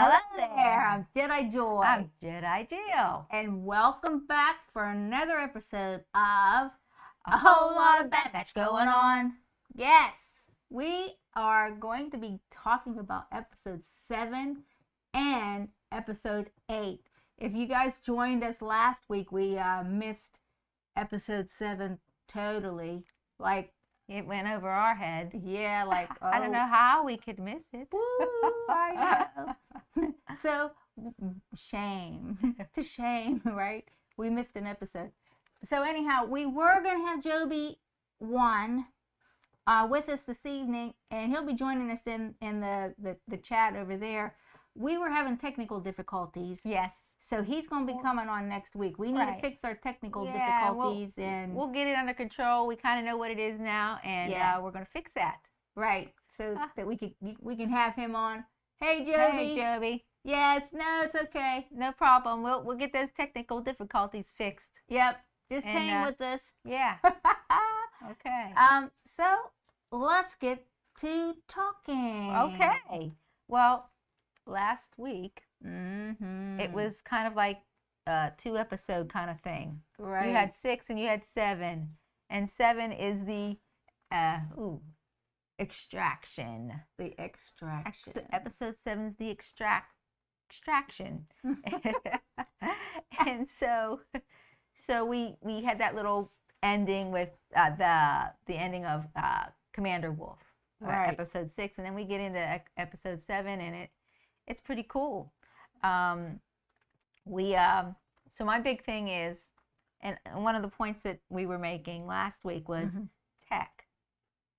Hello there, I'm Jedi Joy. I'm Jedi Jill. And welcome back for another episode of A Whole Lot of Bad Batch Going On. Yes, we are going to be talking about episode 7 and episode 8. If you guys joined us last week, we missed episode 7 totally. Like, it went over our head. Yeah, like, oh. I don't know how we could miss it. Woo, I know. So, shame. To shame, right? We missed an episode. So anyhow, we were going to have Joby 1 with us this evening, and he'll be joining us in the chat over there. We were having technical difficulties. Yes. So he's going to be coming on next week. We need to fix our technical difficulties. We'll get it under control. We kind of know what it is now, and we're going to fix that. Right. So that we can have him on. Hey, Joby. Hey, Joby. Yes. No, it's okay. No problem. We'll get those technical difficulties fixed. Yep. Just hang with us. Yeah. Okay. So let's get to talking. Okay. Well, last week, it was kind of like a 2-episode kind of thing. Right. You had 6 and you had 7. And 7 is the extraction. The extraction. Episode 7 is the extraction. And so we had that little ending with the ending of Commander Wolf, episode 6, and then we get into episode 7, and it's pretty cool. So my big thing is, and one of the points that we were making last week was Tech.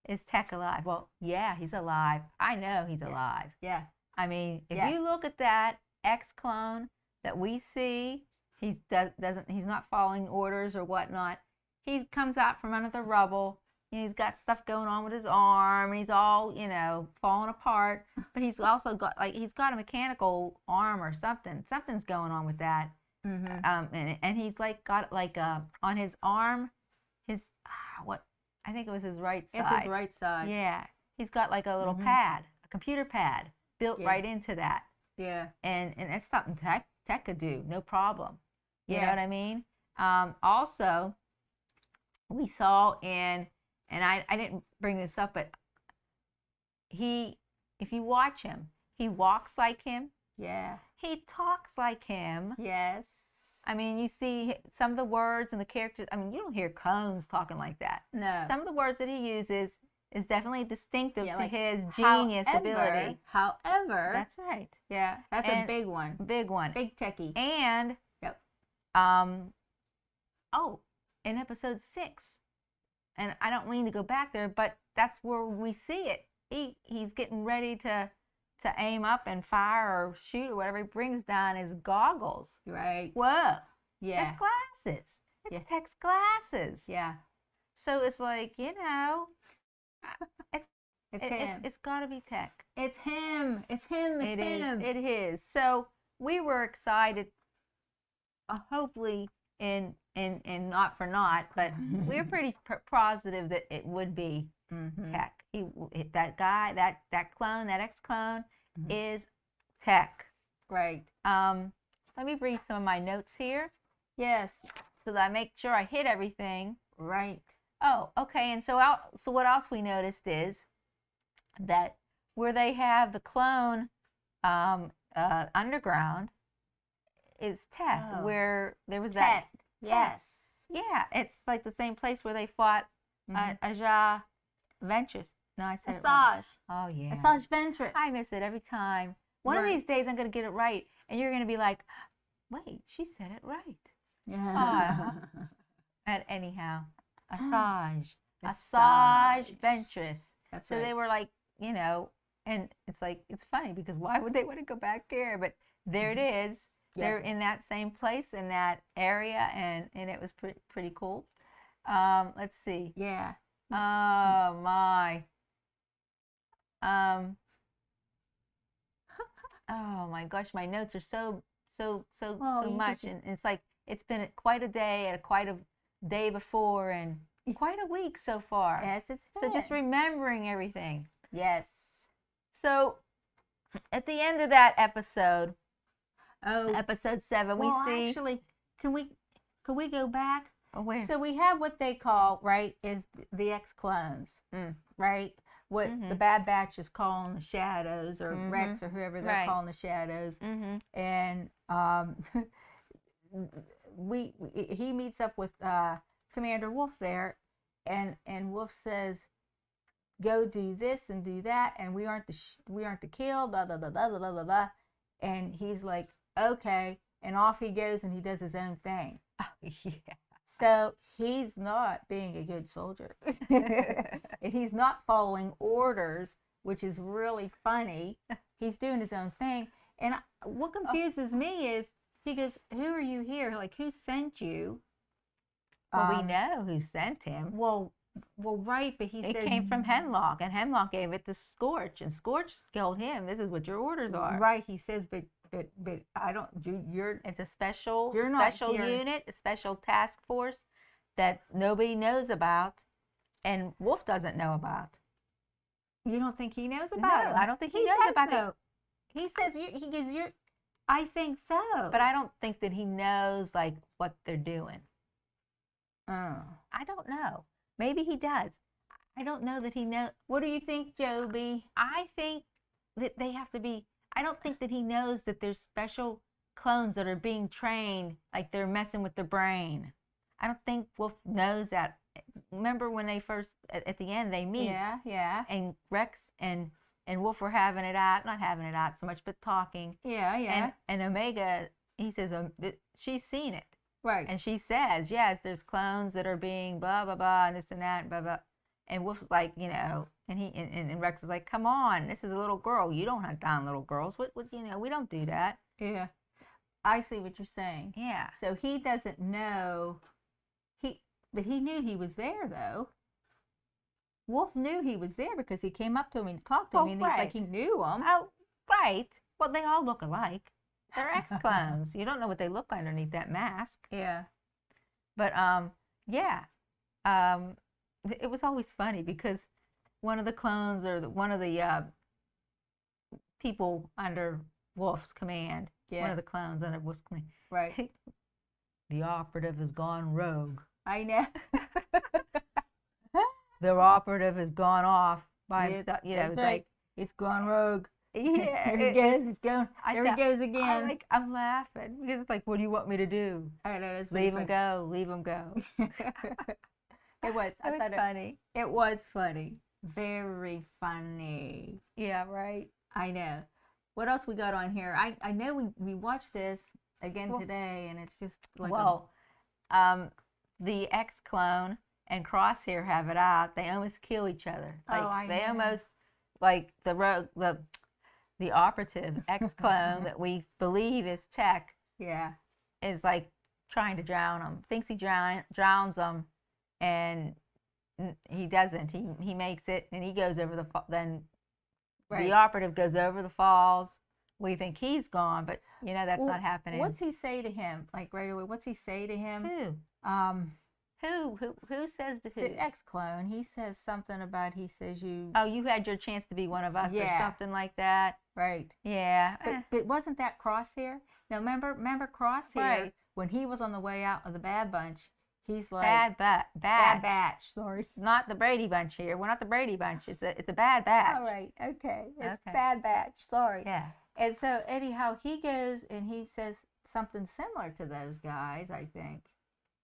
Is Tech alive? Well, yeah, he's alive. I know he's alive. Yeah. I mean, if you look at that X-clone that we see, he's not following orders or whatnot. He comes out from under the rubble. He's got stuff going on with his arm, and he's all, falling apart. But he's also got, he's got a mechanical arm or something. Something's going on with that. And he's got on his arm, I think it was his right side. It's his right side. Yeah. He's got like a little pad, a computer pad built right into that. Yeah. And that's something Tech could do, no problem. You know what I mean? Also, we saw and I didn't bring this up, but if you watch him, he walks like him. Yeah. He talks like him. Yes. I mean, you see some of the words and the characters. I mean, you don't hear clones talking like that. No. Some of the words that he uses is definitely distinctive to his genius ability. However. That's right. Yeah, that's a big one. Big one. Big techie. And, in episode 6, and I don't mean to go back there, but that's where we see it. He's getting ready to aim up and fire or shoot or whatever. He brings down his goggles. Right. Whoa. Yeah. His glasses. It's Tech's glasses. Yeah. So it's like, it's him. It's got to be Tech. It's him. It's him. It's him. It is. So we were excited, hopefully in not for naught, but we were pretty positive that it would be Tech. That guy, that clone, that X-clone is Tech. Right. Let me read some of my notes here. Yes. So that I make sure I hit everything. Right. Oh, okay. And so what else we noticed is that where they have the clone underground is Tech, where there was that. Yes. Yeah, it's like the same place where they fought Aja Ventress. No, I said Asajj. it wrong. Oh, yeah. Asajj Ventress. I miss it every time. One of these days I'm going to get it right, and you're going to be like, wait, she said it right. Yeah. And anyhow, Asajj Ventress. That's so they were like, and it's like, it's funny because why would they want to go back there? But there it is. Yes. They're in that same place, in that area, and it was pretty cool. Let's see. Yeah. Oh, my. Oh, my gosh, my notes are so much. And it's like, it's been quite a day and quite a day before and quite a week so far. Yes, it's so just remembering everything. Yes. So at the end of that episode, Oh, episode 7, well, we see. actually, can we go back? Oh, where? So we have what they call, right, is the ex-clones, right? What the Bad Batch is calling the shadows, or Rex, or whoever they're calling the shadows. And he meets up with Commander Wolf there, and Wolf says, "Go do this and do that, and we aren't to kill, blah blah blah blah blah blah blah." And he's like, "Okay," and off he goes, and he does his own thing. Oh, yeah. So he's not being a good soldier. And he's not following orders, which is really funny. He's doing his own thing. And what confuses me is, he goes, "Who are you here? Like, who sent you?" Well, we know who sent him. Well, right, but he says... It came from Hemlock, and Hemlock gave it to Scorch, and Scorch told him, "This is what your orders are." Right, he says, but I don't... It's a special here. unit, a special task force that nobody knows about, and Wolf doesn't know about. You don't think he knows about it? No, I don't think he knows about it. He says, he goes, I think so. But I don't think that he knows, like, what they're doing. Oh. I don't know. Maybe he does. I don't know that he knows. What do you think, Joby? I think that they have to be... I don't think that he knows that there's special clones that are being trained, like they're messing with the brain. I don't think Wolf knows that. Remember when they first, at the end, they meet? Yeah, yeah. And Rex and Wolf were having it out, not having it out so much, but talking. Yeah, yeah. And Omega, he says, she's seen it. Right. And she says, yes, there's clones that are being blah, blah, blah, and this and that, blah, blah. And Wolf's like, you know, and Rex is like, "Come on, this is a little girl. You don't hunt down little girls. What, you know, we don't do that." Yeah. I see what you're saying. Yeah. So he doesn't know. But he knew he was there, though. Wolf knew he was there because he came up to him and talked to him, and he's like, he knew him. Oh, right. Well, they all look alike. They're ex-clones. You don't know what they look like underneath that mask. Yeah. But yeah. It was always funny because one of the clones, or one of the people under Wolf's command, one of the clones under Wolf's command, right? The operative has gone rogue. I know. The operative has gone off by himself. You know, it's right. like, it's gone rogue. Yeah, there he goes. He's going. There he goes again. I'm laughing because it's like, what do you want me to do? I know. It's leave him go. Leave him go. It was. I thought funny. It was funny. Very funny. Yeah, right. I know. What else we got on here? I know we watched this again today, and it's just like the ex-clone and Crosshair have it out. They almost kill each other. Like, they almost, like, the operative ex-clone that we believe is Tech. Yeah. Is like trying to drown him. Thinks he drowns him, and he doesn't. He makes it, and he goes over the operative goes over the falls. We think he's gone, but you know that's not happening. What's he say to him? Like right away, what's he say to him? Who says to who? The ex-clone. He says something about, he says you... Oh, you had your chance to be one of us, or something like that. Right. Yeah. But wasn't that Crosshair? Now remember Crosshair, when he was on the way out of the Bad Bunch, he's like... Bad Batch. Sorry. Not the Brady Bunch here. We're not the Brady Bunch. It's a Bad Batch. All right. Okay. It's Bad Batch. Sorry. Yeah. And so anyhow, he goes and he says something similar to those guys, I think.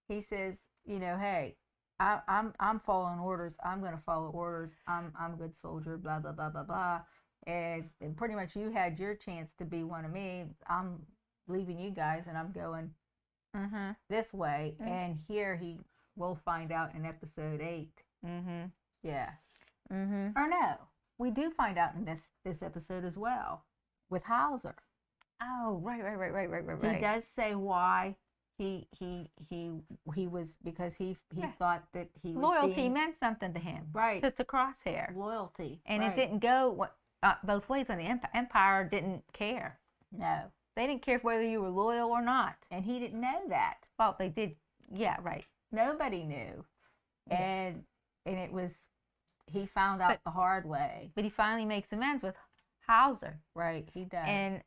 He says, you know, hey, I'm following orders. I'm going to follow orders. I'm a good soldier, blah, blah, blah, blah, blah. And pretty much you had your chance to be one of me. I'm leaving you guys and I'm going this way. And here we'll find out in episode 8. Yeah. Or no, we do find out in this episode as well with Hauser. Oh, right. He does say why he was, because he thought that he was loyalty meant something to him, right? To Crosshair, loyalty, and it didn't go both ways on the Empire. Didn't care. No, they didn't care whether you were loyal or not, and he didn't know that. Well, they did. Yeah, right. Nobody knew, and it was, he found out the hard way. But he finally makes amends with Hauser. Right, he does. And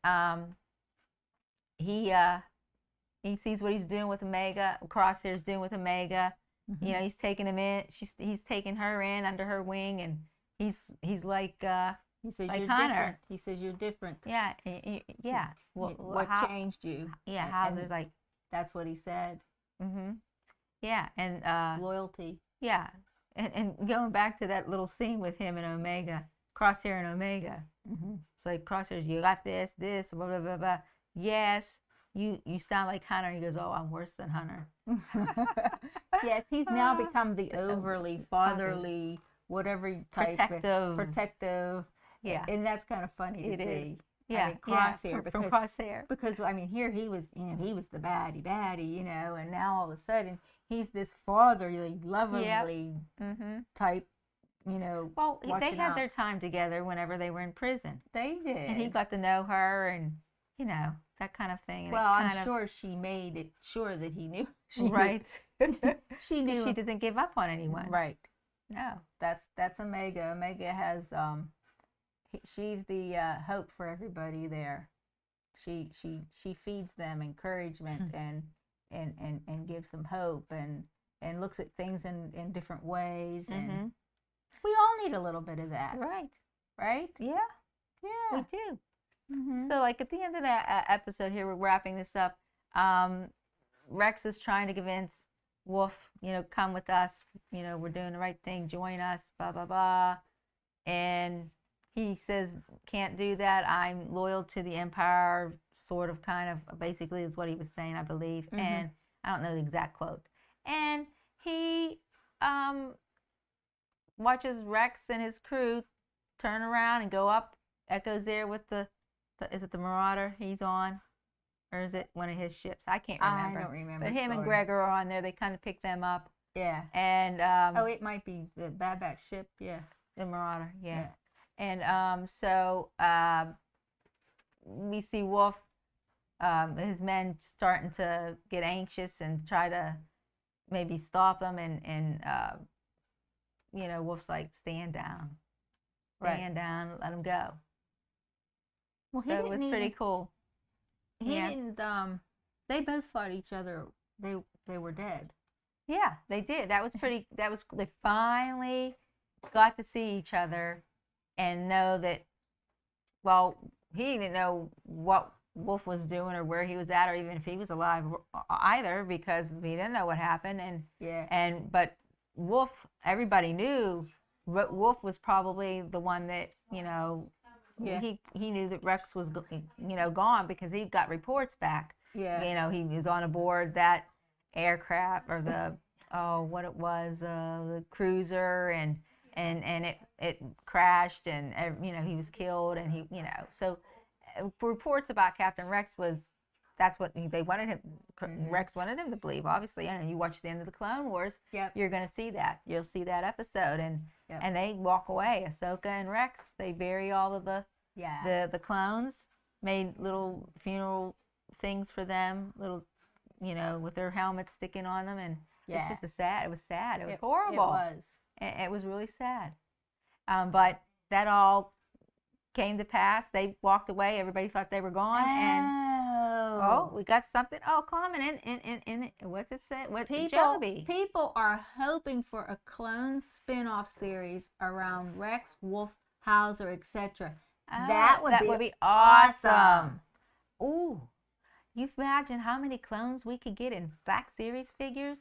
he sees what he's doing with Omega. Crosshair's doing with Omega. Mhm. You know, he's taking him in. He's taking her in under her wing, and he's like He says like you're Hunter. different. He says you're different. Yeah, yeah. What changed you? Yeah, And Hauser's like, that's what he said. yeah, and Loyalty. yeah, and going back to that little scene with him and Omega, Crosshair and Omega. It's like, Crosshair, you got this, blah blah blah blah. Yes, you sound like Hunter. He goes, oh, I'm worse than Hunter. Yes, he's now become the overly fatherly, whatever type protective. Yeah, and that's kind of funny to see. Yeah, I mean, Crosshair, from Crosshair. Because I mean, here he was, he was the baddie, and now all of a sudden he's this fatherly, lovingly type, Well, they had their time together whenever they were in prison. They did, and he got to know her, and that kind of thing. And well, I'm sure she made it sure that he knew. Right. She knew. She doesn't give up on anyone. Right. No. That's Omega. Omega has she's the hope for everybody there. She feeds them encouragement and gives them hope and looks at things in different ways, and we all need a little bit of that. Right? Yeah. Yeah. We do. So, like, at the end of that episode here, we're wrapping this up. Rex is trying to convince Wolf, come with us. We're doing the right thing. Join us. Blah blah blah. And he says, can't do that. I'm loyal to the Empire, sort of, kind of, basically is what he was saying, I believe. And I don't know the exact quote. And he watches Rex and his crew turn around and go up. Echo's there with is it the Marauder he's on? Or is it one of his ships? I can't remember. I don't remember. But him and Gregor are on there. They kind of pick them up. Yeah. And it might be the Bad Batch ship. Yeah. The Marauder. Yeah. And so we see Wolf, his men starting to get anxious and try to maybe stop them, and Wolf's like, stand down, down, let him go. Well, so it was pretty cool. He didn't. They both thought each other. They were dead. Yeah, they did. That was pretty. They finally got to see each other and know that. Well, he didn't know what Wolf was doing or where he was at, or even if he was alive either, because we didn't know what happened. But Wolf, everybody knew. But Wolf was probably the one that he knew that Rex was gone, because he got reports back. Yeah. He was on aboard that aircraft, or the the cruiser, and it crashed, and he was killed, and so reports about Captain Rex that's what they wanted him. Rex wanted him to believe, obviously. And you watch the end of the Clone Wars, you're going to see that. You'll see that episode, and they walk away. Ahsoka and Rex, they bury all of the clones, made little funeral things for them, little with their helmets sticking on them, and it's just it was sad. It was horrible. It was really sad. But that all came to pass. They walked away. Everybody thought they were gone, and we got something. Oh, common in what's it say? What Joby? People are hoping for a clone spin-off series around Rex, Wolf, Hauser, etc. That would be awesome. Ooh, you imagine how many clones we could get in Black Series figures?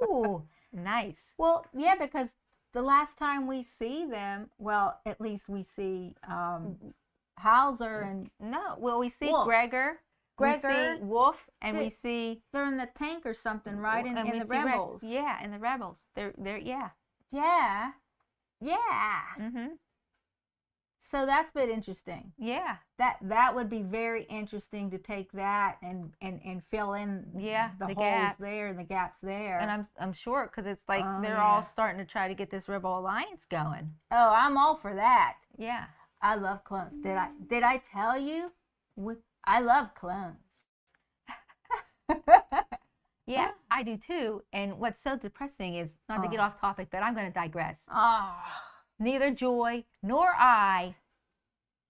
Ooh, nice. Well, yeah, because the last time we see them, well, at least we see Hauser and we see Wolf. Gregor, we see Wolf, and we see they're in the tank or something, right? In the Rex. Rebels. Yeah, in the Rebels. They're Yeah. So that's been interesting. Yeah. That would be very interesting to take that and fill in the holes gaps there and the gaps there. And I'm sure, because it's like they're all starting to try to get this Rebel Alliance going. Oh, I'm all for that. Yeah. I love clones. Did I tell you? I love clones. Yeah, I do too. And what's so depressing is, not to get off topic, but I'm going to digress. Oh. Neither Joy nor I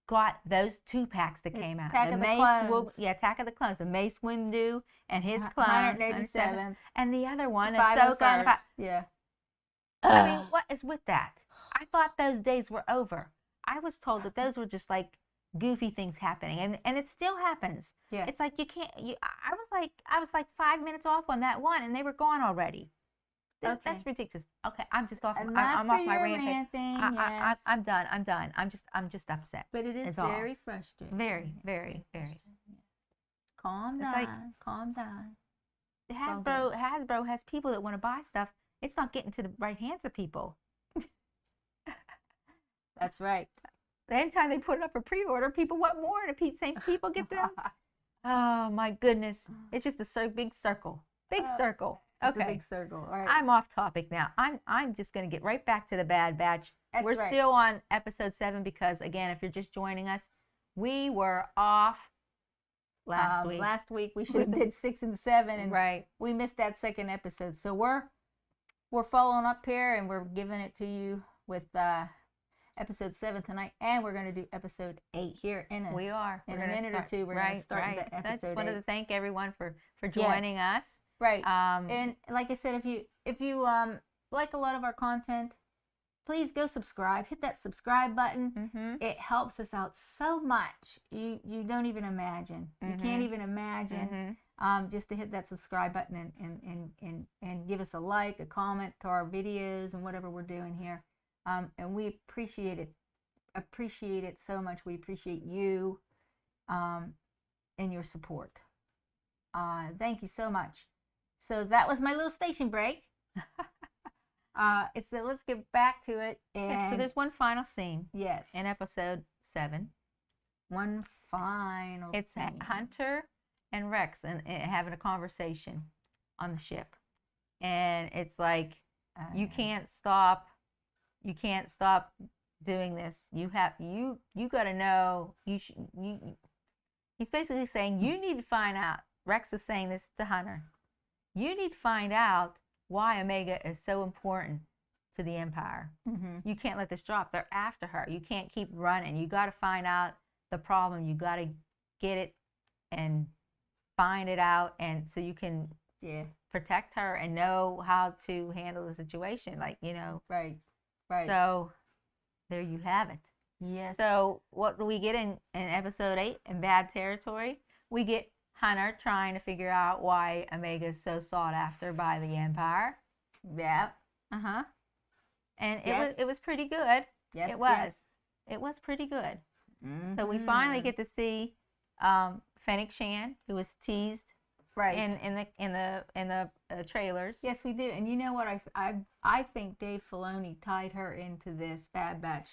got those 2 packs that came out. Attack of the Clones. Attack of the Clones. The Mace Windu and his clone. 187th. And the other one is 501st. Yeah. I mean, what is with that? I thought those days were over. I was told that those were just like goofy things happening, and it still happens. Yeah. It's like you can't. I was like 5 minutes off on that one, and they were gone already. Okay. That's ridiculous. Okay, I'm just off. I'm off my rampage. ranting. Yes. I'm done. I'm just upset. But it is very frustrating. Very, very, very. Calm down. Calm down. Hasbro has people that want to buy stuff. It's not getting to the right hands of people. That's right. Anytime they put it up for pre-order, people want more, and the same people get them. Oh my goodness! It's just a big circle. Big circle. It's a big circle. All right. I'm off topic now. I'm just going to get right back to the Bad Batch. We're still on episode 7 because, again, if you're just joining us, we were off last week. Last week we should have did 6 and 7, and we missed that second episode. So we're following up here, and we're giving it to you with episode 7 tonight, and we're going to do episode 8 here in a minute or two. We're going to start the episode. I just wanted to thank everyone for joining us. Right. And like I said, if you like a lot of our content, please go subscribe. Hit that subscribe button. Mm-hmm. It helps us out so much. You don't even imagine. You can't even imagine. Just to hit that subscribe button and give us a like, a comment to our videos and whatever we're doing here. And we appreciate it so much. We appreciate you and your support. Thank you so much. So that was my little station break. So let's get back to it. And so there's one final scene. Yes. In episode 7. One final scene. It's Hunter and Rex and having a conversation on the ship, and it's like you can't stop doing this. You got to know. He's basically saying you need to find out. Rex is saying this to Hunter. You need to find out why Omega is so important to the Empire. You can't let this drop. They're after her. You can't keep running. You got to find out the problem. You got to get it and find it out, and so you can protect her and know how to handle the situation. Like, Right. So there you have it. Yes. So what do we get in episode 8 in Bad Territory? We get Hunter trying to figure out why Omega is so sought after by the Empire. Yeah. And it was pretty good. Yes. It was. Yes. It was pretty good. So we finally get to see Fennec Shand, who was teased in the trailers. Yes, we do. And you know what? I think Dave Filoni tied her into this Bad Batch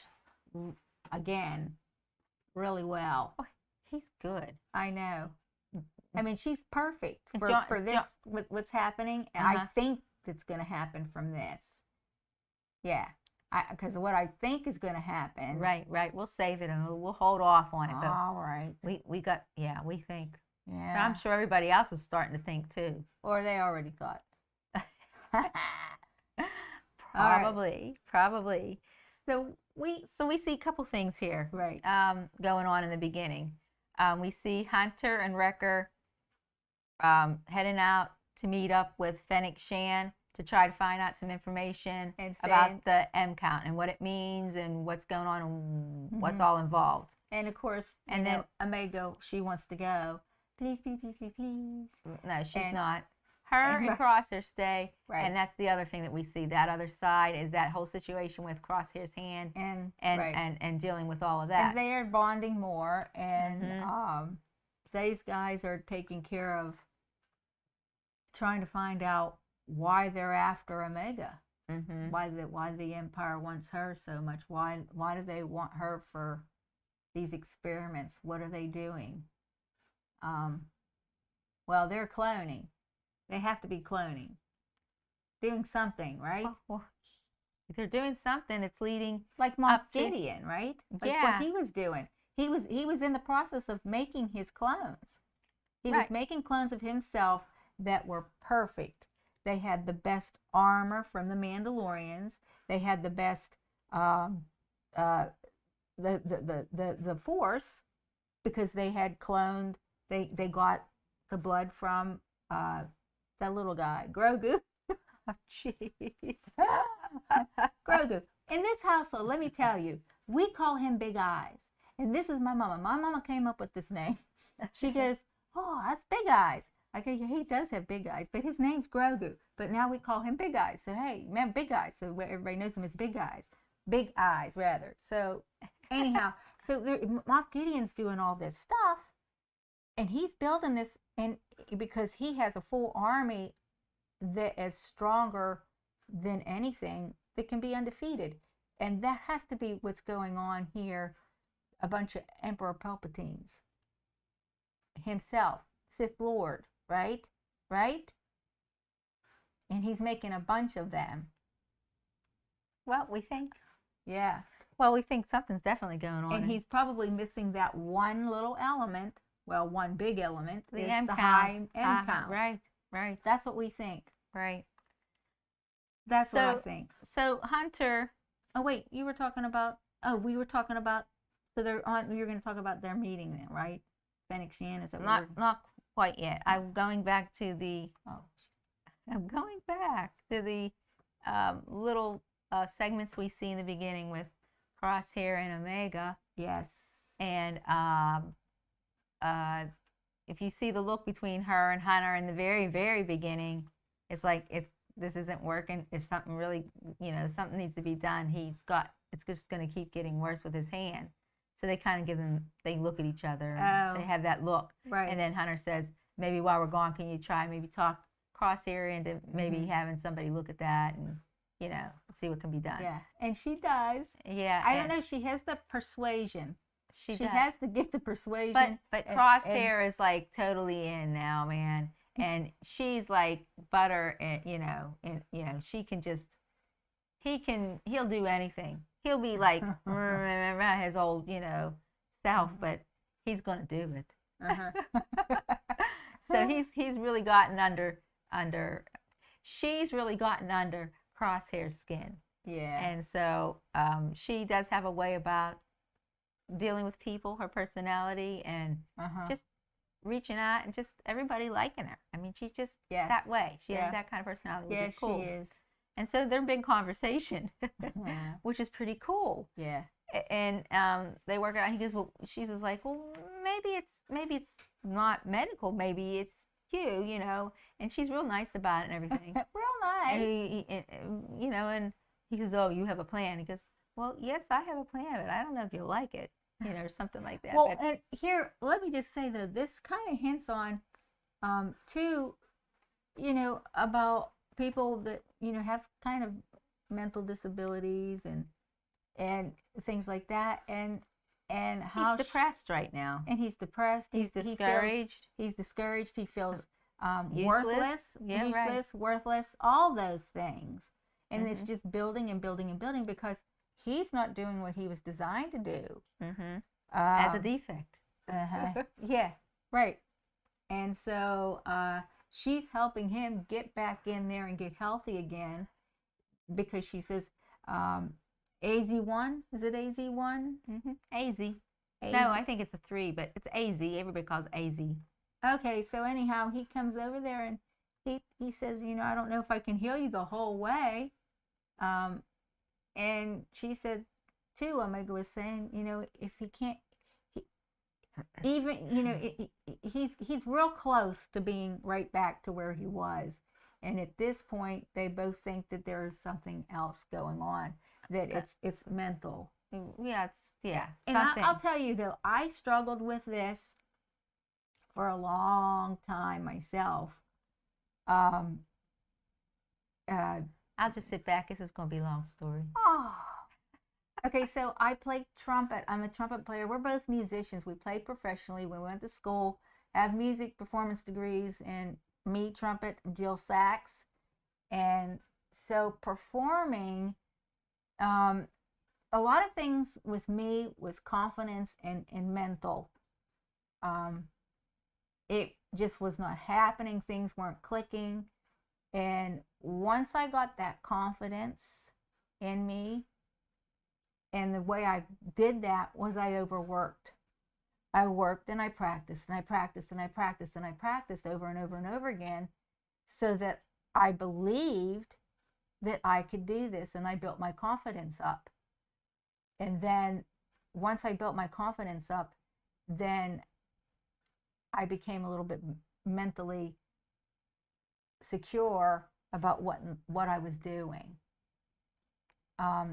again really well. Oh, he's good. I know. I mean, she's perfect for this, what's happening. And I think that's going to happen from this. Yeah. Because what I think is going to happen. Right. We'll save it and we'll hold off on it. All right. We think. Yeah. But I'm sure everybody else is starting to think too. Or they already thought. Probably. So we see a couple things here. Right. Going on in the beginning. We see Hunter and Wrecker heading out to meet up with Fennec Shand to try to find out some information about the M count and what it means and what's going on and what's all involved. And of course, then Omega, she wants to go. Please. No, she's not. Her and Crosshair stay, and that's the other thing that we see. That other side is that whole situation with Crosshair's hand and dealing with all of that. And they are bonding more, and these guys are taking care of trying to find out why they're after Omega. Why the Empire wants her so much. Why do they want her for these experiments? What are they doing? Well, they're cloning. They have to be cloning. Doing something, right? Well, if they're doing something, it's leading like Moff Gideon, right? Like what he was doing. He was in the process of making his clones. He was making clones of himself that were perfect. They had the best armor from the Mandalorians. They had the best the Force, because they had cloned. They got the blood from that little guy, Grogu. Oh, jeez. Grogu. In this household, let me tell you, we call him Big Eyes. And this is my mama. My mama came up with this name. She goes, oh, that's Big Eyes. I go, yeah, he does have big eyes, but his name's Grogu. But now we call him Big Eyes. So, hey, man, Big Eyes. So everybody knows him as Big Eyes. Big Eyes, rather. So, anyhow, so Moff Gideon's doing all this stuff. And he's building this, and because he has a full army that is stronger than anything that can be undefeated. And that has to be what's going on here. A bunch of Emperor Palpatines. Himself. Sith Lord. Right? Right? And he's making a bunch of them. Well, we think. Yeah. Well, we think something's definitely going on. And he's probably missing that one little element. Well, one big element the is M the count. high M count. Right, right. That's what we think. Right. That's what I think. So Hunter. Oh wait, you were talking about. Oh, we were talking about. So they're on. You're going to talk about their meeting then, right? Fennec Shand, is that not quite yet. I'm going back to the. Oh. I'm going back to the little segments we see in the beginning with Crosshair and Omega. Yes. And if you see the look between her and Hunter in the very, very beginning, it's like this isn't working. If something really, something needs to be done. It's just going to keep getting worse with his hand. So they kind of they look at each other. And They have that look. Right. And then Hunter says, maybe while we're gone, can you try maybe talk Crosshair into maybe having somebody look at that and, see what can be done. Yeah. And she does. Yeah. I don't know. She has the persuasion. She does. has the gift of persuasion. But Crosshair is like totally in now, man. And she's like butter, and she can just, he'll do anything. He'll be like his old, self, but he's gonna do it. So he's really gotten under. She's really gotten under Crosshair's skin. Yeah. And so she does have a way about dealing with people, her personality, and just reaching out and just everybody liking her. I mean, she's just that way. She has that kind of personality, which is cool. She is. And so their big conversation, which is pretty cool. Yeah. And they work it out. He goes, well, she's just like, well, maybe it's not medical. Maybe it's you, And she's real nice about it and everything. Real nice. And he goes, oh, you have a plan. He goes, well, yes, I have a plan, but I don't know if you'll like it, or something like that. Well, and here, let me just say, though, this kind of hints on, too, about people that, have kind of mental disabilities and things like that, and how he's depressed right now. And he's depressed. He's discouraged. He's discouraged. He feels useless, worthless, all those things. And it's just building and building and building because he's not doing what he was designed to do. As a defect. Yeah, right. And so she's helping him get back in there and get healthy again because she says, AZ1? Is it AZ1? AZ. No, I think it's a 3, but it's AZ. Everybody calls it AZ. Okay, so anyhow, he comes over there and he says, I don't know if I can heal you the whole way. And she said, too, Omega was saying, if he can't, he's real close to being right back to where he was. And at this point, they both think that there is something else going on, that it's mental. Yeah, And I'll tell you, though, I struggled with this for a long time myself. I'll just sit back. This is going to be a long story. Oh. Okay, so I play trumpet. I'm a trumpet player. We're both musicians. We play professionally. We went to school, have music performance degrees, and me trumpet, Jill sax. And so performing, a lot of things with me was confidence and mental. It just was not happening. Things weren't clicking. And once I got that confidence in me, And the way I did that was I overworked. I worked and I practiced and I practiced and I practiced and I practiced over and over and over again so that I believed that I could do this, and I built my confidence up. And then once I built my confidence up, then I became a little bit mentally secure about what I was doing.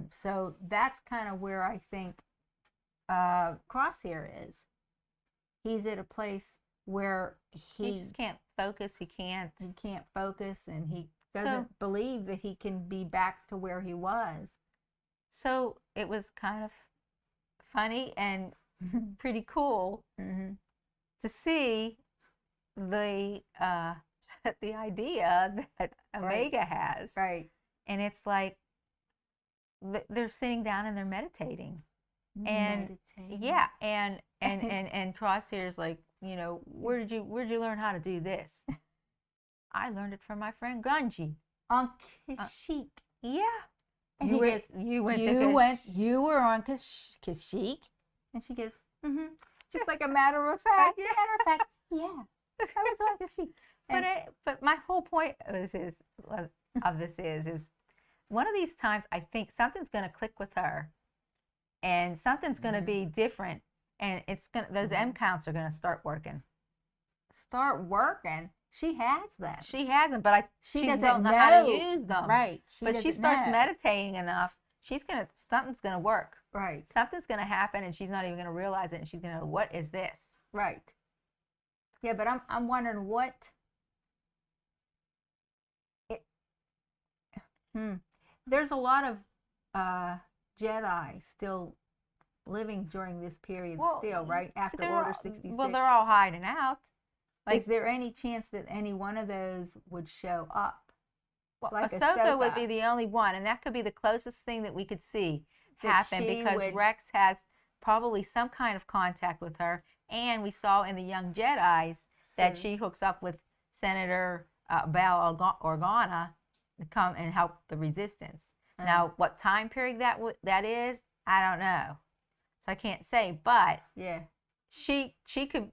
So that's kind of where I think Crosshair is. He's at a place where he just can't focus. He can't focus, and he doesn't believe that he can be back to where he was. So it was kind of funny and pretty cool to see the idea that Omega has. Right. And it's like they're sitting down and they're meditating. And yeah, and Crosshair's like, you know, where did you learn how to do this? I learned it from my friend Gunji. On Kashyyyk. Yeah. And you were on Kashyyyk. And she goes, just like a matter of fact. Yeah. Matter of fact, yeah. I was on Kashyyyk. But my whole point of this is one of these times I think something's going to click with her, and something's going to be different, and it's going those M counts are going to start working. Start working. She has them. She has them, but she doesn't know how to use them. Right. But she starts meditating enough, something's gonna work. Right. Something's gonna happen, and she's not even gonna realize it, and she's gonna, what is this? Right. Yeah, but I'm wondering what. There's a lot of Jedi still living during this period, right? After Order 66. Well, they're all hiding out. Is there any chance that any one of those would show up? Well, like Ahsoka would be the only one, and that could be the closest thing that we could see happen, because Rex has probably some kind of contact with her, and we saw in the Young Jedis that she hooks up with Senator Bail Organa to come and help the Resistance. Now, what time period that is, I don't know, so I can't say. But yeah, she could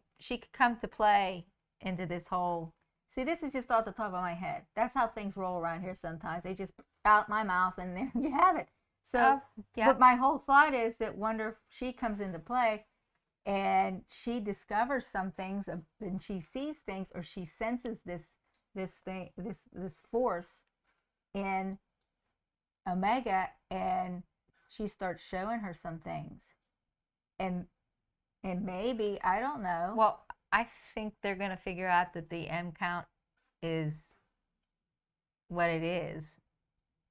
come to play into this whole. See, this is just off the top of my head. That's how things roll around here sometimes. They just out my mouth, and there you have it. So, but my whole thought is that wonder if she comes into play, and she discovers some things, and she sees things, or she senses this force in Omega, and she starts showing her some things, and maybe, I don't know. Well, I think they're going to figure out that the M count is what it is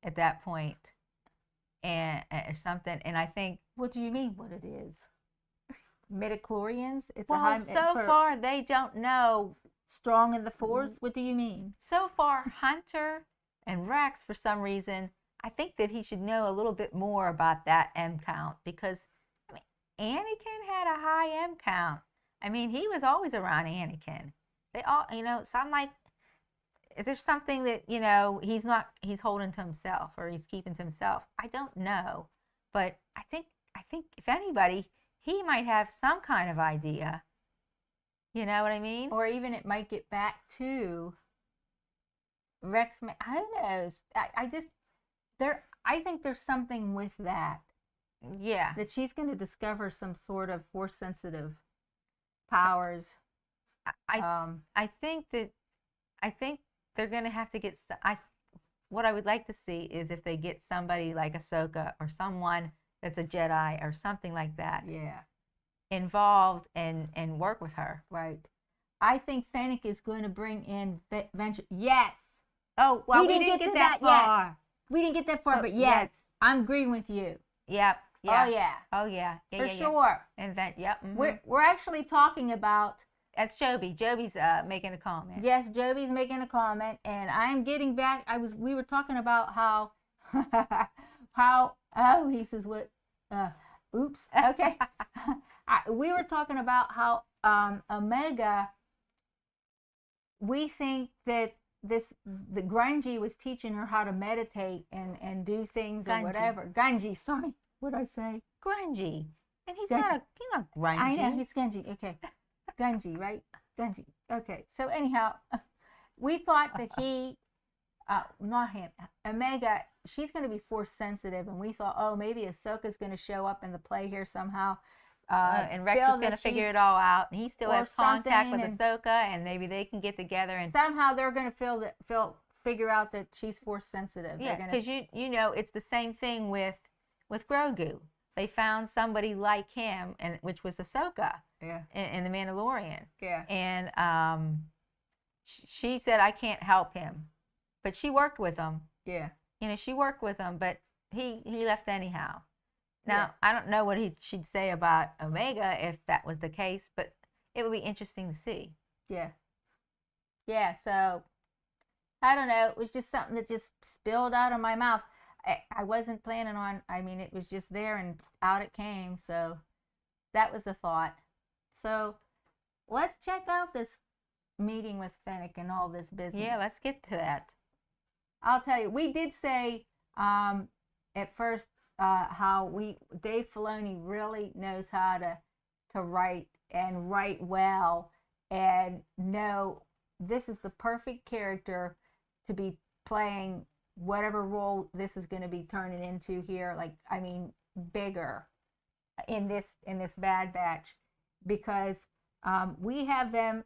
at that point, and or something. And I think. What do you mean? What it is? Midichlorians? It's well, a high. So far they don't know. Strong in the Force? What do you mean? So far, Hunter and Rex, for some reason, I think that he should know a little bit more about that M count, because Anakin had a high M count. I mean, he was always around Anakin. They all, so I'm like, is there something that, he's holding to himself, or he's keeping to himself? I don't know. But I think if anybody, he might have some kind of idea. You know what I mean? Or even it might get back to Rex. Who knows? I think there's something with that. Yeah. That she's going to discover some sort of Force sensitive powers. I think they're going to have to get. What I would like to see is if they get somebody like Ahsoka, or someone that's a Jedi or something like that. Yeah. Involved and work with her. Right. I think Fennec is going to bring in Venture. Yes. Oh, well, we didn't get that far. Yet. We didn't get that far, but yes, I'm agreeing with you. Yep. Yeah. Oh yeah. Oh yeah. For sure. Yep. We're actually talking about. That's Joby. Joby's making a comment. Yes, Joby's making a comment, and I'm getting back. We were talking about how he says what. Oops. Okay. We were talking about how Omega. We think that the Grungy was teaching her how to meditate and do things or whatever. Gunji, sorry. What'd I say? Grungy. And he's Grungy. not grungy. I know, he's Gungy. Okay. Gungy, right? Gungy. Okay. So anyhow, we thought that he, not him, Omega, she's going to be force sensitive, and we thought, oh, maybe Ahsoka's going to show up in the play here somehow. And Rex is going to figure it all out, and he still has contact with Ahsoka, and maybe they can get together and somehow they're going to figure out that she's force sensitive. Yeah, because you know it's the same thing with Grogu. They found somebody like him, and which was Ahsoka. Yeah. In The Mandalorian. Yeah. And she said, I can't help him, but she worked with him. Yeah. You know, she worked with him, but he left anyhow. Now, yeah. I don't know what she'd say about Omega if that was the case, but it would be interesting to see. Yeah. Yeah, so, I don't know. It was just something that just spilled out of my mouth. I wasn't planning on, I mean, it was just there and out it came, so that was a thought. So, let's check out this meeting with Fennec and all this business. Yeah, let's get to that. I'll tell you, we did say at first how Dave Filoni really knows how to write and write well, and know this is the perfect character to be playing whatever role this is going to be turning into here. Like, I mean, bigger in this Bad Batch, because we have them.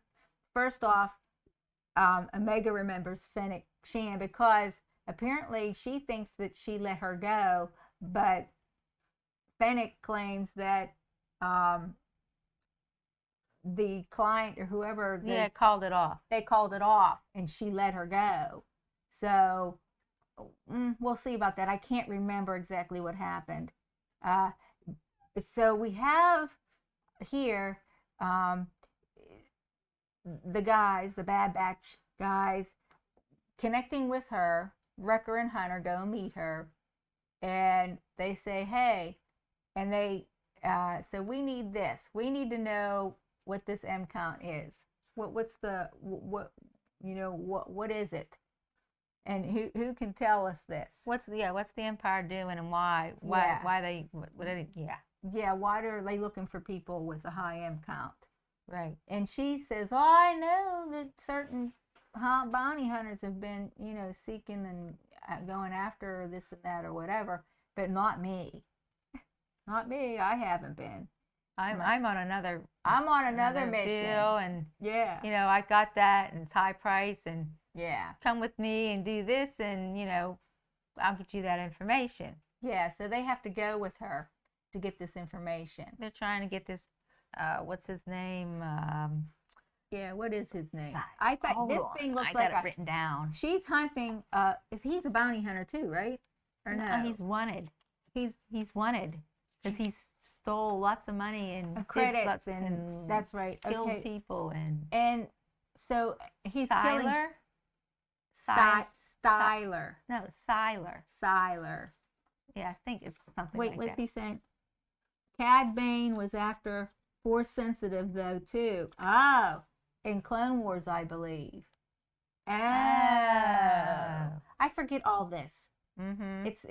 First off, Omega remembers Fennec Shand because apparently she thinks that she let her go, but Fennec claims that the client or whoever called it off. They called it off, and she let her go. So we'll see about that. I can't remember exactly what happened. So we have here the guys, the Bad Batch guys, connecting with her. Wrecker and Hunter go meet her, and they say, hey, and they so we need this. We need to know what this M count is. What is it? And who can tell us this? What's the Empire doing, and why they Yeah, why are they looking for people with a high M count? Right. And she says, oh, I know that certain bounty hunters have been, seeking and going after this and that or whatever, but not me. Not me. I haven't been. I'm on another mission. Deal, and yeah, I got that, and it's high price, and yeah, come with me and do this, and I'll get you that information. Yeah, so they have to go with her to get this information. They're trying to get this. What's his name? Yeah, what is his name? I thought this thing looks like I got it written down. She's hunting. He's a bounty hunter too, right? Or no? He's wanted. He's wanted because he stole lots of money and credits and that's right. Killed people and so he's killing. Styler. No, Siler. Siler. Yeah, I think it's something like that. Wait, what's he saying? Cad Bane was after Force Sensitive, though, too. Oh, in Clone Wars, I believe. Oh. I forget all this. Mm-hmm. It's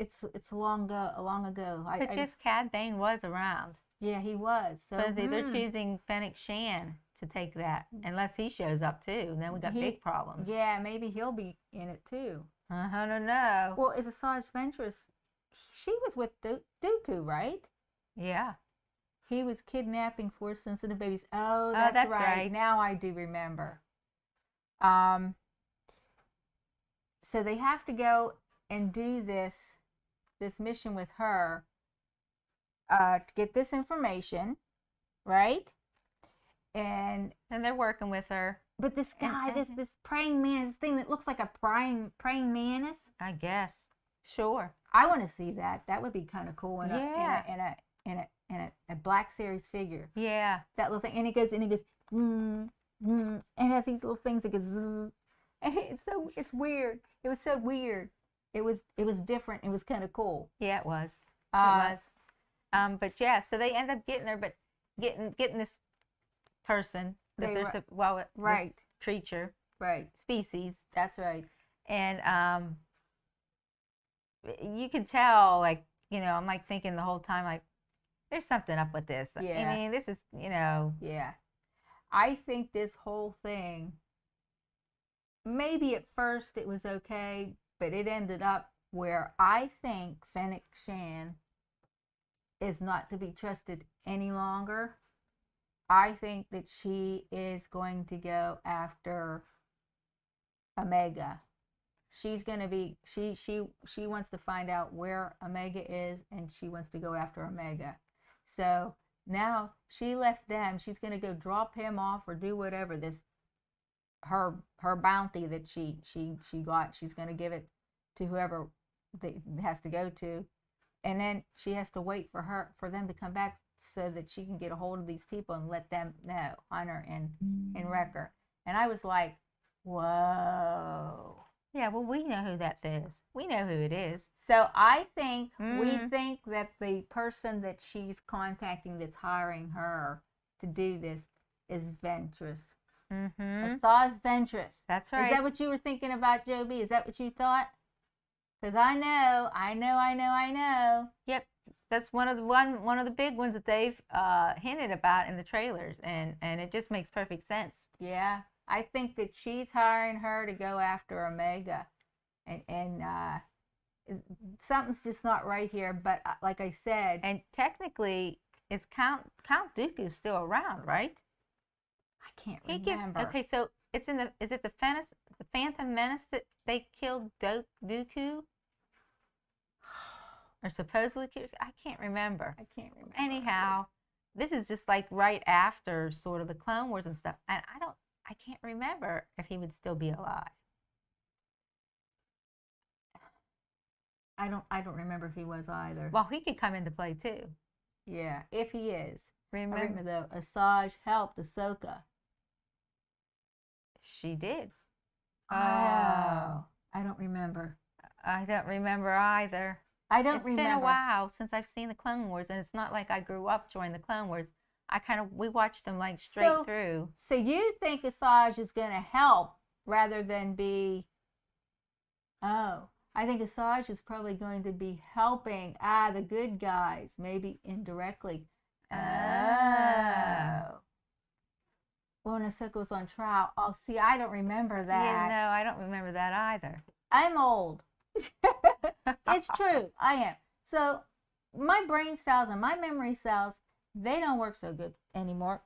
long ago. But just Cad Bane was around. Yeah, he was. So they're choosing Fennec Shand to take that, unless he shows up, too. And then we got big problems. Yeah, maybe he'll be in it, too. I don't know. Well, is Asajj Ventress, she was with Dooku, right? Yeah. He was kidnapping Force-sensitive babies. Oh, that's right. Now I do remember. So they have to go and do this mission with her to get this information, right? And they're working with her. But this guy, this praying mantis, this thing that looks like a praying mantis. I guess. Sure. I want to see that. That would be kind of cool in a Black Series figure. Yeah. That little thing, and it goes, and it has these little things that goes, and it's weird. It was so weird. It was different. It was kind of cool. Yeah, it was. But yeah, so they end up getting her, but getting this person that this creature, species. That's right. And you can tell, like, I'm like thinking the whole time, like, there's something up with this. Yeah. I mean, this is, Yeah. I think this whole thing, maybe at first it was okay, but it ended up where I think Fennec Shand is not to be trusted any longer. I think that she is going to go after Omega. She's going to be she wants to find out where Omega is, and she wants to go after Omega. So now she left them. She's going to go drop him off or do whatever this her bounty that she got. She's going to give it to whoever that has to go to, and then she has to wait for them to come back so that she can get a hold of these people and let them know, Hunter and Wrecker. And I was like, whoa. Yeah, well, we know who that is. We know who it is. So I think we think that the person that she's contacting that's hiring her to do this is Ventress. Asajj Ventress. That's right. Is that what you were thinking about, Joby? Is that what you thought? Because I know. Yep, that's one of the big ones that they've hinted about in the trailers, and it just makes perfect sense. Yeah, I think that she's hiring her to go after Omega, and something's just not right here. But like I said, and technically, is Count Dooku still around, right? I can't remember. Okay, so is it the Phantom Menace that they killed Dooku? Or supposedly killed? I can't remember. Anyhow, this is just like right after sort of the Clone Wars and stuff, and I can't remember if he would still be alive. I don't remember if he was either. Well, he could come into play too. Yeah, if he is. Remember though, Asajj helped Ahsoka. She did. Oh, I don't remember. I don't remember either. It's been a while since I've seen the Clone Wars, and it's not like I grew up during the Clone Wars. We watched them like straight through. So you think Asajj is going to help rather than be... Oh, I think Asajj is probably going to be helping the good guys, maybe indirectly. Oh. When Ahsoka was on trial. Oh, see, I don't remember that. Yeah, no, I don't remember that either. I'm old. It's true. I am. So my brain cells and my memory cells, they don't work so good anymore.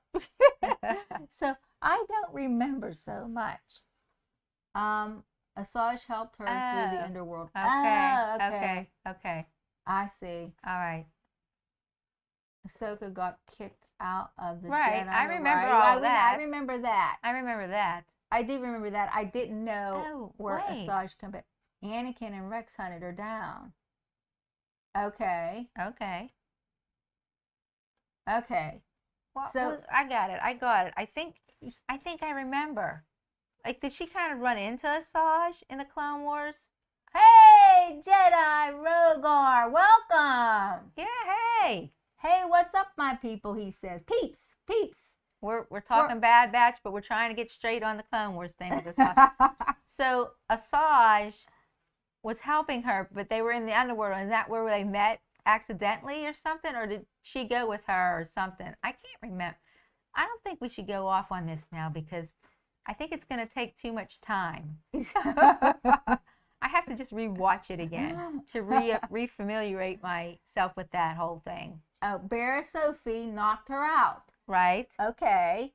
So I don't remember so much. Asajj helped her through the underworld. Okay. I see. All right. Ahsoka got kicked out of the Jedi. I remember all that. I remember that. I remember that. I do remember that. I didn't know where Asajj come back. Anakin and Rex hunted her down. Okay. Well, So I got it. I think I remember. Like, did she kind of run into Asajj in the Clone Wars? Hey, Jedi Rogar, welcome. Yeah, hey. Hey, what's up, my people? He says, peeps. We're talking Bad Batch, but we're trying to get straight on the Clone Wars thing with this one. So Asajj was helping her, but they were in the underworld. Is that where they met accidentally or something? Or did she go with her or something? I can't remember. I don't think we should go off on this now because I think it's going to take too much time. I have to just rewatch it again to refamiliate myself with that whole thing. Oh, Barra Sophie knocked her out. Right. Okay.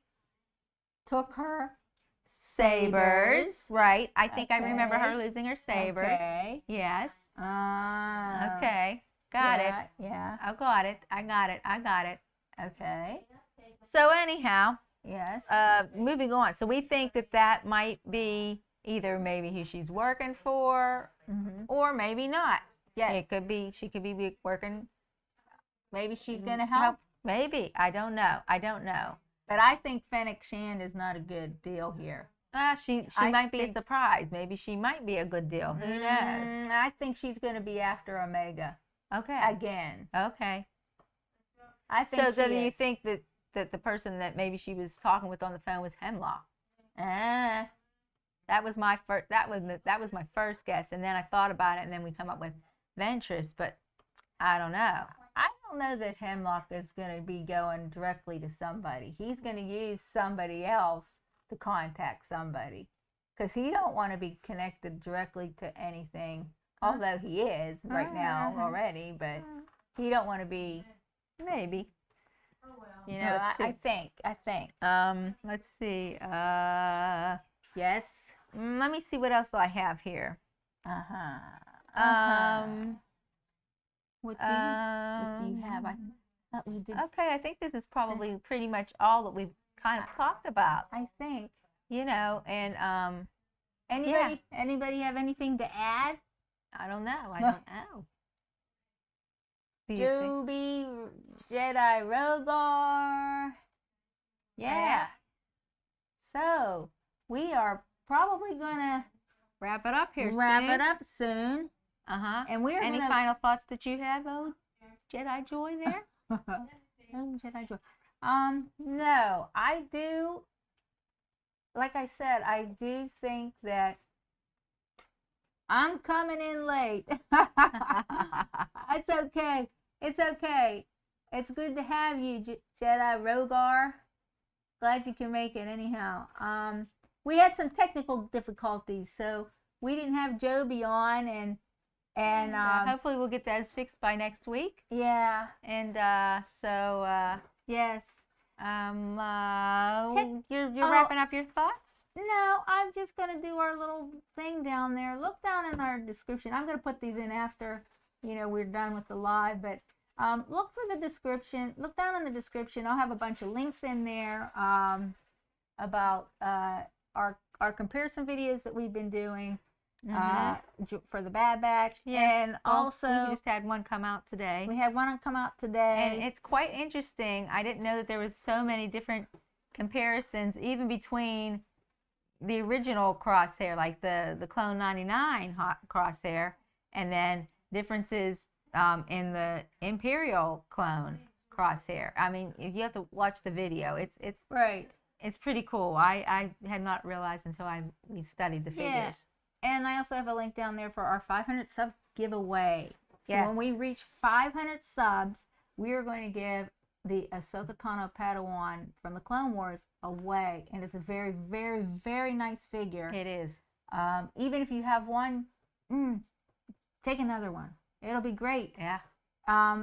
Took her sabers. Right. I think I remember her losing her sabers. Okay. Yes. Okay. Got it. Yeah. I got it. Okay. So anyhow. Yes. Moving on. So we think that might be either maybe who she's working for, or maybe not. Yes. It could be she could be working. Maybe she's gonna help. Maybe. I don't know. But I think Fennec Shand is not a good deal here. She might be a surprise. Maybe she might be a good deal. Who knows? I think she's going to be after Omega. Okay. Again. Okay. I think so. So do you think that the person that maybe she was talking with on the phone was Hemlock? That was my first. That was my first guess, and then I thought about it, and then we come up with Ventress. But I don't know. I don't know that Hemlock is going to be going directly to somebody. He's going to use somebody else to contact somebody, because he don't want to be connected directly to anything, although he is right now already, but he don't want to be. Maybe. You know, I think. Let's see. Yes. Let me see what else I have here. What do you have? I thought we did. Okay, I think this is probably pretty much all that we've kind of talked about. I think. You know, and anybody have anything to add? I don't know. I don't know. Joby, Jedi, Rogar. Yeah. So we are probably gonna wrap it up here. Soon. And we're any final thoughts that you have, Jedi Joy there? Jedi Joy. No, I do. Like I said, I do think that I'm coming in late. It's okay. It's okay. It's good to have you, Jedi Rogar. Glad you can make it anyhow. We had some technical difficulties, so we didn't have Joby on, and hopefully we'll get those fixed by next week. Yeah. And yes. You're wrapping up your thoughts? No, I'm just gonna do our little thing down there. Look down in our description. I'm gonna put these in after, we're done with the live, but look for the description. Look down in the description. I'll have a bunch of links in there about our comparison videos that we've been doing for the Bad Batch. Yeah. And also we just had one come out today. We had one come out today. And it's quite interesting. I didn't know that there was so many different comparisons, even between the original crosshair, like the Clone 99 crosshair, and then differences in the Imperial clone crosshair. I mean, you have to watch the video. It's right. It's pretty cool. I had not realized until we studied the figures. Yeah. And I also have a link down there for our 500 sub giveaway. So when we reach 500 subs, we are going to give the Ahsoka Tano Padawan from the Clone Wars away, and it's a very, very, very nice figure. It is. Even if you have one, take another one. It'll be great. Yeah.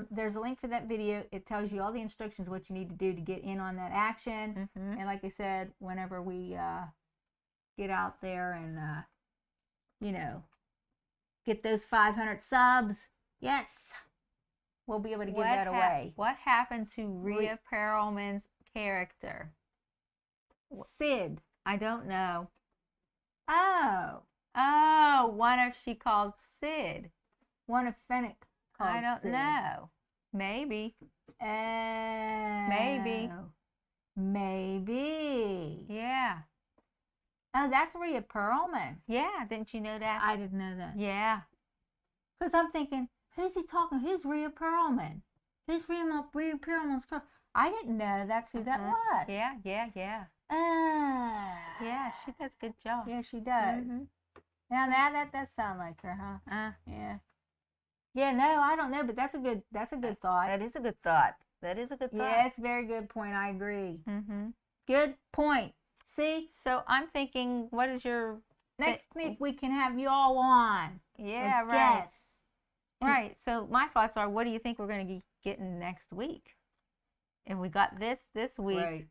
There's a link for that video. It tells you all the instructions, what you need to do to get in on that action. And like I said, whenever we get out there and get those 500 subs, yes, we'll be able to give that away. What happened to Rhea Perlman's character? Sid. I don't know. Oh, what if she called Sid? One of Fennec called I don't Sid. know. Maybe. Maybe. Yeah. Oh, that's Rhea Perlman. Yeah, didn't you know that? I didn't know that. Yeah. Because I'm thinking, who's he talking? Who's Rhea Perlman? Who's Rhea Perlman's girl? I didn't know that's who that was. Yeah. Yeah, she does a good job. Yeah, she does. Now that does sound like her, huh? Yeah. Yeah, no, I don't know, but that's a good thought. That is a good thought. Yeah, it's a very good point. I agree. Good point. See? So I'm thinking, what is your... Next week we can have you all on. Yeah, right. Guests. Right. So my thoughts are, what do you think we're going to be getting next week? If we got this week, right.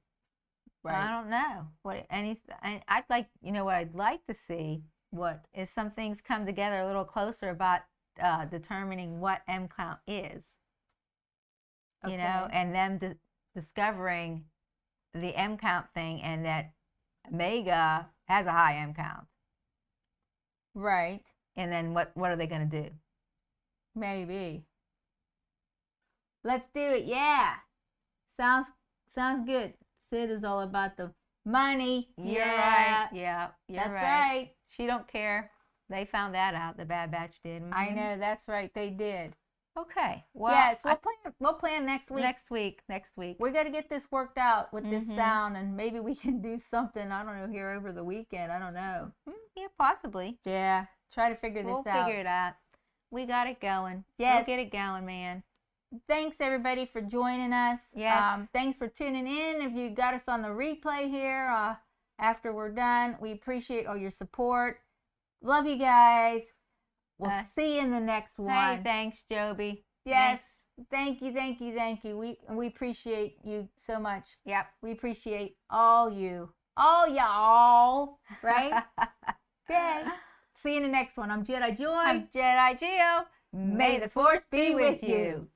I don't know. I'd like, what I'd like to see. What? Is some things come together a little closer about determining what M count is. Okay. And them discovering the M count thing, and that Omega has a high M count. Right. And then what are they going to do? Maybe. Let's do it. Yeah. Sounds good. Sid is all about the money. You're right. Yeah. That's right. She don't care. They found that out. The Bad Batch did. I know. That's right. They did. Okay. Well, yes. We'll plan next week. Next week. We got to get this worked out with this sound, and maybe we can do something. I don't know, here over the weekend. I don't know. Yeah, possibly. Yeah. Try to figure this out. We'll figure it out. We got it going. Yes. We'll get it going, man. Thanks everybody for joining us. Yes. Thanks for tuning in. If you got us on the replay here after we're done, we appreciate all your support. Love you guys. We'll see you in the next one. Hey, thanks, Joby. Yes. Thank you. We appreciate you so much. Yep. We appreciate all you. All y'all. Right? Okay. See you in the next one. I'm Jedi Joy. I'm Jedi Geo. May the Force be with you.